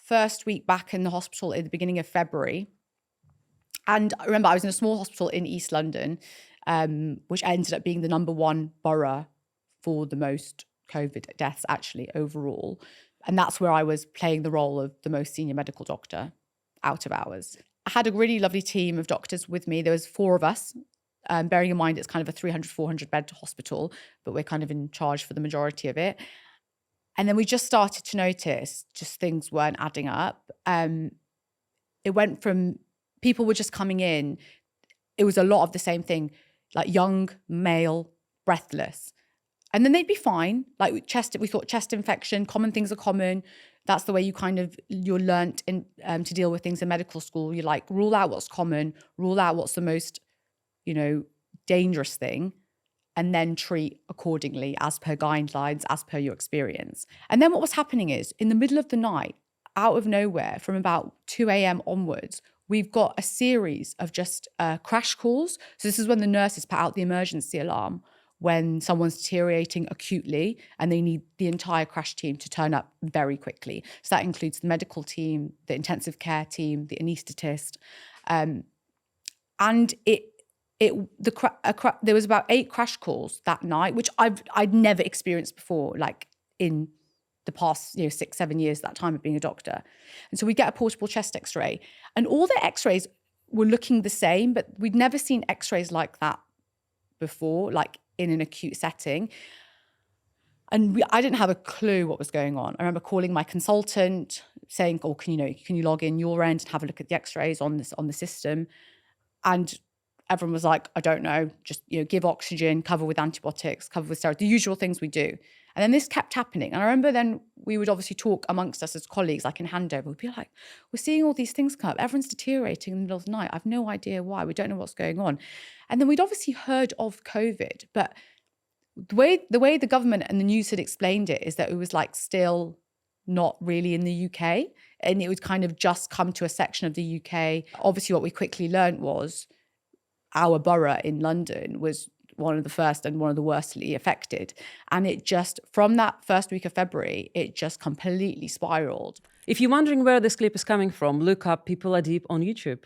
first week back in the hospital at the beginning of February. And I remember I was in a small hospital in East London, which ended up being the #1 borough for the most COVID deaths actually overall. And that's where I was playing the role of the most senior medical doctor out of hours. I had a really lovely team of doctors with me. There was 4 of us, bearing in mind it's kind of a 300, 400 bed hospital, but we're kind of in charge for the majority of it. And then we just started to notice just things weren't adding up. It went from people were just coming in. It was a lot of the same thing, like young, male, breathless. And then they'd be fine. Like we thought chest infection, common things are common. That's the way you're learnt to deal with things in medical school. You like rule out what's common, rule out what's the most, dangerous thing, and then treat accordingly as per guidelines, as per your experience. And then what was happening is in the middle of the night, out of nowhere, from about 2 a.m. onwards, we've got a series of just crash calls. So this is when the nurses put out the emergency alarm when someone's deteriorating acutely and they need the entire crash team to turn up very quickly. So that includes the medical team, the intensive care team, the anaesthetist. And there was about 8 crash calls that night, which I'd never experienced before, like in the past 6-7 years, that time of being a doctor. And so we get a portable chest x-ray, and all the x-rays were looking the same, but we'd never seen x-rays like that before, like in an acute setting. And I didn't have a clue what was going on. I remember calling my consultant saying, "Oh, can you log in your end and have a look at the x-rays on the system?" And everyone was like, "I don't know, just give oxygen, cover with antibiotics, cover with steroids, the usual things we do." And then this kept happening. And I remember then we would obviously talk amongst us as colleagues, like in handover. We'd be like, "We're seeing all these things come up. Everyone's deteriorating in the middle of the night. I've no idea why. We don't know what's going on." And then we'd obviously heard of COVID, but the way the government and the news had explained it is that it was like still not really in the UK, and it would kind of just come to a section of the UK. Obviously, what we quickly learned was our borough in London was one of the first and one of the worstly affected. And it just, from that first week of February, it just completely spiraled. If you're wondering where this clip is coming from, look up People Are Deep on YouTube.